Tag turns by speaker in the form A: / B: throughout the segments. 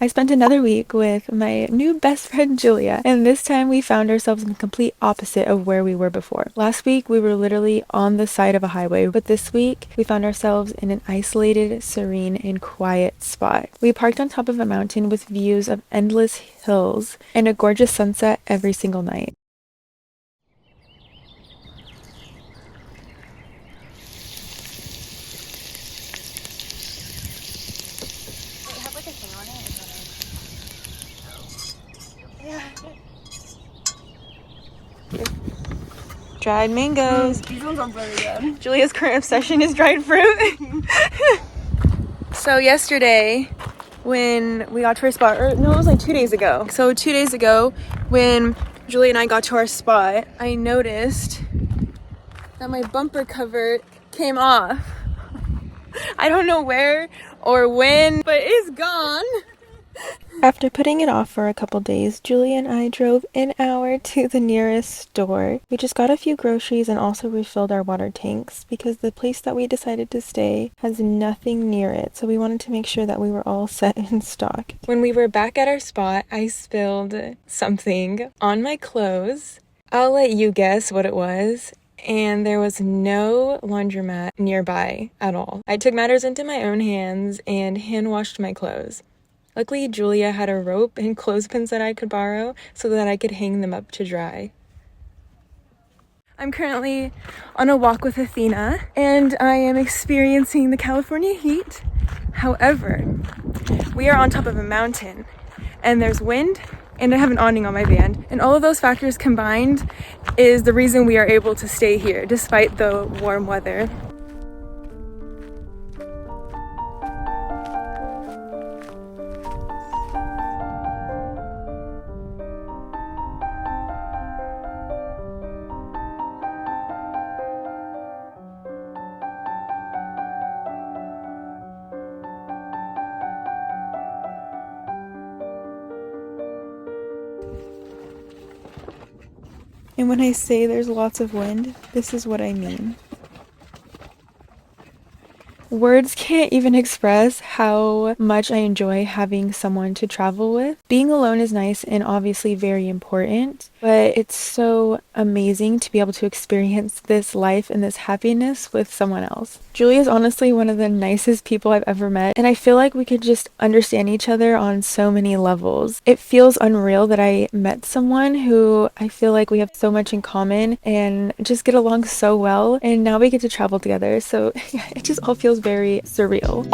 A: I spent another week with my new best friend Julia, and this time we found ourselves in the complete opposite of where we were before. Last week we were literally on the side of a highway, but this week we found ourselves in an isolated, serene, and quiet spot. We parked on top of a mountain with views of endless hills and a gorgeous sunset every single night. Dried mangoes.
B: These ones are very good.
A: Julia's current obsession is dried fruit. So yesterday, when we got to our spot, or no, it was like 2 days ago. So 2 days ago, when Julia and I got to our spot, I noticed that my bumper cover came off. I don't know where or when, but it's gone. After putting it off for a couple days, Julia and I drove an hour to the nearest store. We just got a few groceries and also refilled our water tanks because the place that we decided to stay has nothing near it, so we wanted to make sure that we were all set in stock. When we were back at our spot, I spilled something on my clothes. I'll let you guess what it was. And there was no laundromat nearby at all. I took matters into my own hands and hand washed my clothes. Luckily, Julia had a rope and clothespins that I could borrow so that I could hang them up to dry. I'm currently on a walk with Athena, and I am experiencing the California heat. However, we are on top of a mountain, and there's wind, and I have an awning on my van. And all of those factors combined is the reason we are able to stay here, despite the warm weather. And when I say there's lots of wind, this is what I mean. Words can't even express how much I enjoy having someone to travel with. Being alone is nice and obviously very important, but it's so amazing to be able to experience this life and this happiness with someone else. Julia is honestly one of the nicest people I've ever met, and I feel like we could just understand each other on so many levels. It feels unreal that I met someone who I feel like we have so much in common and just get along so well, and now we get to travel together, so yeah, it just all feels very surreal.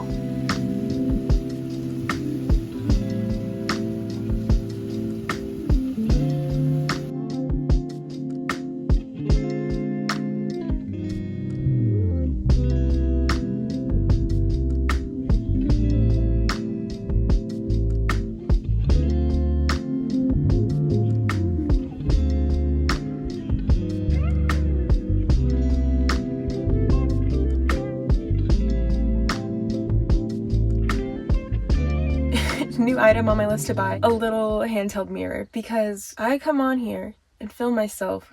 A: New item on my list to buy, a little handheld mirror, because I come on here and film myself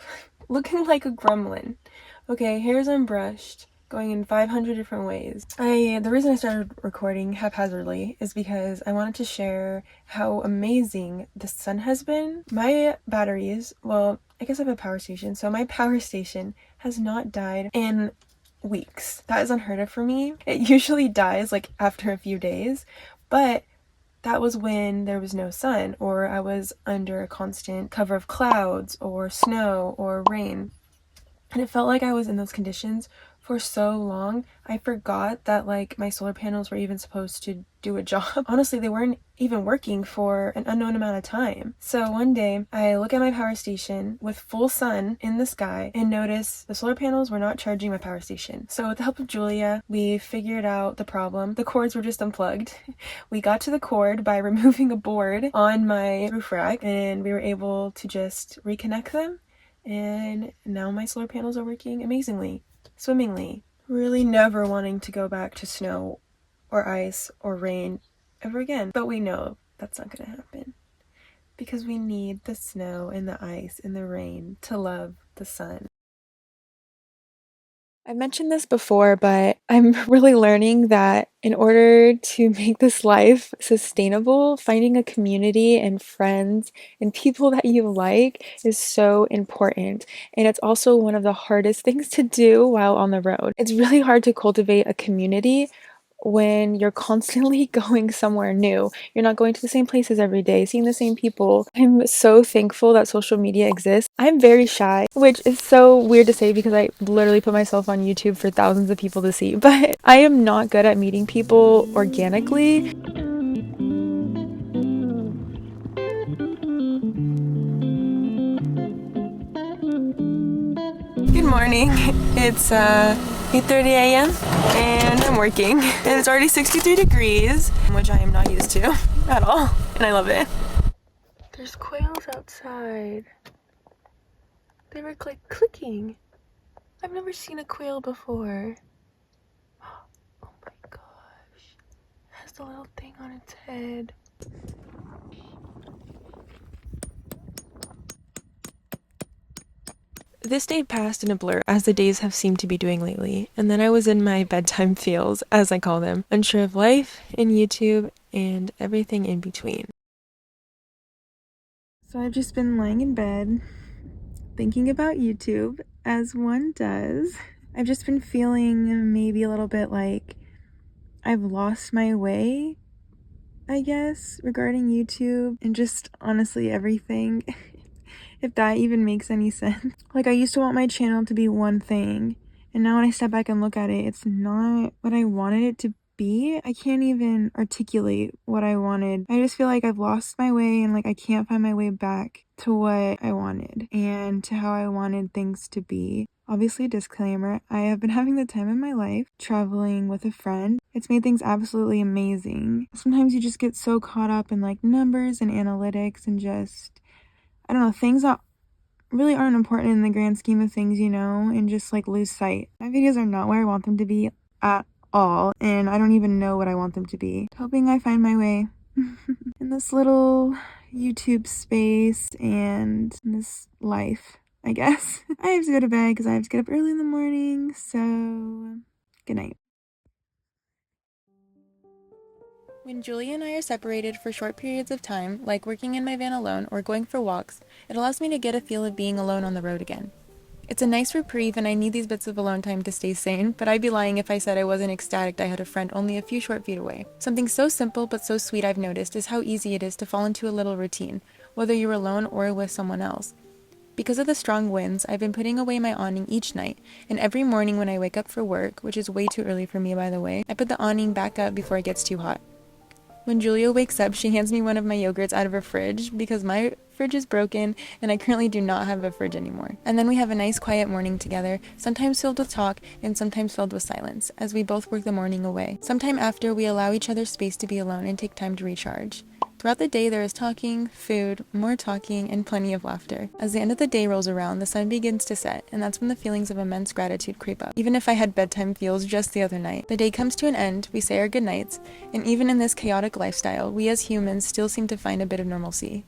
A: looking like a gremlin. Okay, hair's unbrushed, going in 500 different ways. The reason I started recording haphazardly is because I wanted to share how amazing the sun has been. My batteries, well, I guess I have a power station, so my power station has not died in weeks. That is unheard of for me. It usually dies like after a few days, but that was when there was no sun, or I was under a constant cover of clouds or snow or rain. And it felt like I was in those conditions for so long, I forgot that like my solar panels were even supposed to do a job. Honestly, they weren't even working for an unknown amount of time. So one day I look at my power station with full sun in the sky and notice the solar panels were not charging my power station. So with the help of Julia, we figured out the problem. The cords were just unplugged. We got to the cord by removing a board on my roof rack, and we were able to just reconnect them. And now my solar panels are working amazingly, swimmingly. Really never wanting to go back to snow or ice or rain ever again. But we know that's not gonna happen because we need the snow and the ice and the rain to love the sun. I've mentioned this before, but I'm really learning that in order to make this life sustainable, finding a community and friends and people that you like is so important. And it's also one of the hardest things to do while on the road. It's really hard to cultivate a community when you're constantly going somewhere new. You're not going to the same places every day, seeing the same people. I'm so thankful that social media exists. I'm very shy, which is so weird to say because I literally put myself on YouTube for thousands of people to see, but I am not good at meeting people organically. Good morning. It's 8:30 a.m. and I'm working. And it's already 63 degrees, which I am not used to at all, and I love it. There's quails outside. They were like clicking. I've never seen a quail before. Oh my gosh. It has the little thing on its head. This day passed in a blur, as the days have seemed to be doing lately, and then I was in my bedtime feels, as I call them, unsure of life, and YouTube, and everything in between. So I've just been lying in bed, thinking about YouTube, as one does. I've just been feeling maybe a little bit like I've lost my way, I guess, regarding YouTube, and just honestly everything. If that even makes any sense. Like, I used to want my channel to be one thing, and now when I step back and look at it, it's not what I wanted it to be. I can't even articulate what I wanted. I just feel like I've lost my way and like I can't find my way back to what I wanted and to how I wanted things to be. Obviously, disclaimer, I have been having the time of my life traveling with a friend. It's made things absolutely amazing. Sometimes you just get so caught up in like numbers and analytics and just, I don't know, things that really aren't important in the grand scheme of things, you know, and just like lose sight. My videos are not where I want them to be at all, and I don't even know what I want them to be. Hoping I find my way in this little YouTube space and in this life, I guess. I have to go to bed because I have to get up early in the morning, so good night. When Julia and I are separated for short periods of time, like working in my van alone or going for walks, it allows me to get a feel of being alone on the road again. It's a nice reprieve and I need these bits of alone time to stay sane, but I'd be lying if I said I wasn't ecstatic I had a friend only a few short feet away. Something so simple but so sweet I've noticed is how easy it is to fall into a little routine, whether you're alone or with someone else. Because of the strong winds, I've been putting away my awning each night, and every morning when I wake up for work, which is way too early for me by the way, I put the awning back up before it gets too hot. When Julia wakes up, she hands me one of my yogurts out of her fridge because my fridge is broken and I currently do not have a fridge anymore. And then we have a nice quiet morning together, sometimes filled with talk and sometimes filled with silence, as we both work the morning away. Sometime after, we allow each other space to be alone and take time to recharge. Throughout the day, there is talking, food, more talking, and plenty of laughter. As the end of the day rolls around, the sun begins to set, and that's when the feelings of immense gratitude creep up. Even if I had bedtime feels just the other night, the day comes to an end, we say our goodnights, and even in this chaotic lifestyle, we as humans still seem to find a bit of normalcy.